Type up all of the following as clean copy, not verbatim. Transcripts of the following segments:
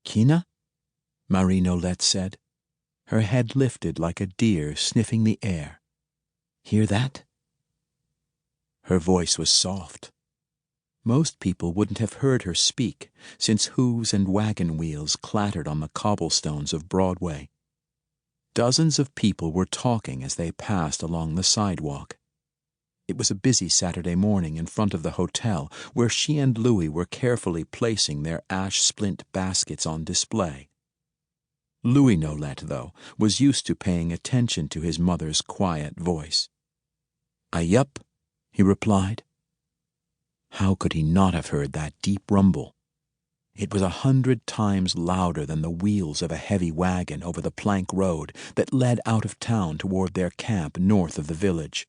Kina? Marie Nolette said, her head lifted like a deer sniffing the air. Hear that? Her voice was soft. Most people wouldn't have heard her speak, since hooves and wagon wheels clattered on the cobblestones of Broadway. Dozens of people were talking as they passed along the sidewalk. It was a busy Saturday morning in front of the hotel, where she and Louis were carefully placing their ash-splint baskets on display. Louis Nolette, though, was used to paying attention to his mother's quiet voice. "Ayup," he replied. How could he not have heard that deep rumble? It was 100 times louder than the wheels of a heavy wagon over the plank road that led out of town toward their camp north of the village.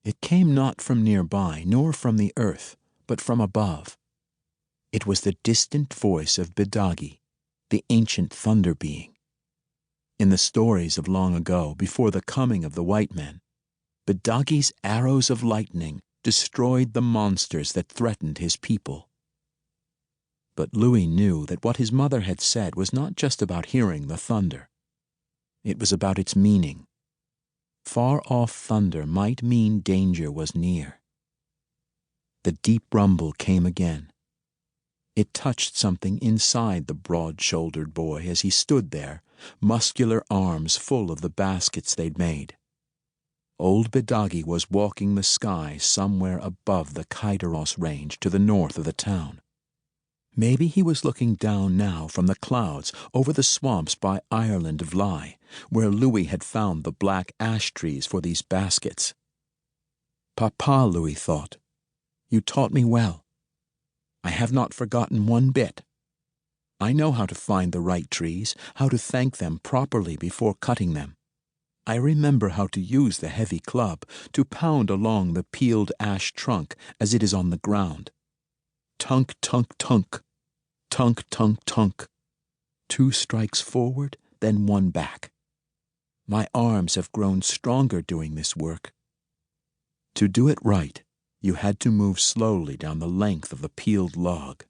It came not from nearby, nor from the earth, but from above. It was the distant voice of Bidagi, the ancient thunder being. In the stories of long ago, before the coming of the white men, Bidagi's arrows of lightning destroyed the monsters that threatened his people. But Louis knew that what his mother had said was not just about hearing the thunder. It was about its meaning. Far-off thunder might mean danger was near. The deep rumble came again. It touched something inside the broad-shouldered boy as he stood there, muscular arms full of the baskets they'd made. Old Bidagi was walking the sky somewhere above the Kaidaros range to the north of the town. Maybe he was looking down now from the clouds over the swamps by Ireland Vlai, where Louis had found the black ash trees for these baskets. Papa, Louis thought, you taught me well. I have not forgotten one bit. I know how to find the right trees, how to thank them properly before cutting them. I remember how to use the heavy club to pound along the peeled ash trunk as it is on the ground. Tunk, tunk, tunk. Tunk, tunk, tunk. 2 strikes forward, then 1 back. My arms have grown stronger doing this work. To do it right, you had to move slowly down the length of the peeled log,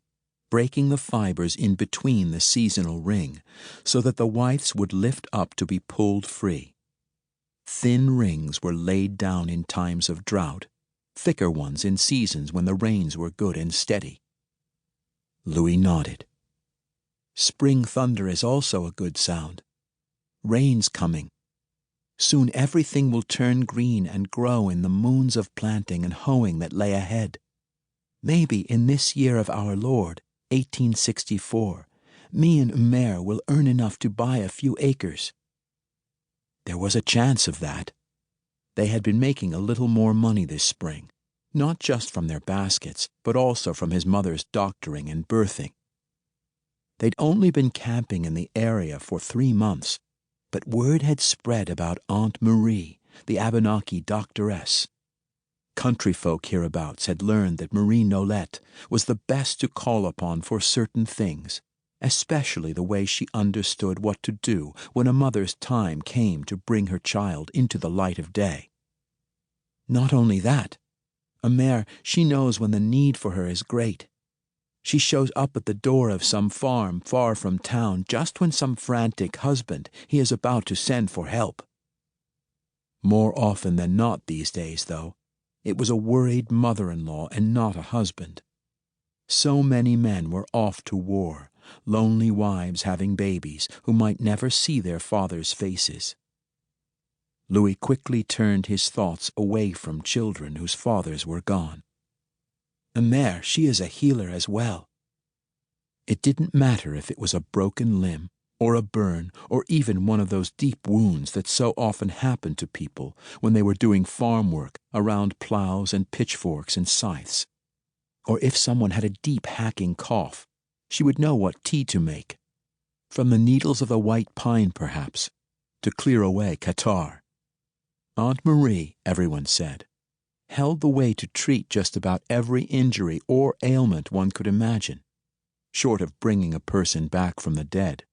breaking the fibers in between the seasonal ring so that the withes would lift up to be pulled free. Thin rings were laid down in times of drought, thicker ones in seasons when the rains were good and steady. Louis nodded. Spring thunder is also a good sound. Rain's coming. Soon everything will turn green and grow in the moons of planting and hoeing that lay ahead. Maybe in this year of our Lord, 1864, me and Umer will earn enough to buy a few acres. There was a chance of that. They had been making a little more money this spring, not just from their baskets, but also from his mother's doctoring and birthing. They'd only been camping in the area for 3 months, but word had spread about Aunt Marie, the Abenaki doctoress. Country folk hereabouts had learned that Marie Nolette was the best to call upon for certain things, especially the way she understood what to do when a mother's time came to bring her child into the light of day. Not only that, a mare, she knows when the need for her is great. She shows up at the door of some farm far from town just when some frantic husband he is about to send for help. More often than not these days, though, it was a worried mother-in-law and not a husband. So many men were off to war, lonely wives having babies who might never see their fathers' faces. Louis quickly turned his thoughts away from children whose fathers were gone. A mare, she is a healer as well. It didn't matter if it was a broken limb, or a burn, or even one of those deep wounds that so often happened to people when they were doing farm work around plows and pitchforks and scythes. Or if someone had a deep hacking cough, she would know what tea to make. From the needles of the white pine, perhaps, to clear away catarrh. Aunt Marie, everyone said, held the way to treat just about every injury or ailment one could imagine, short of bringing a person back from the dead.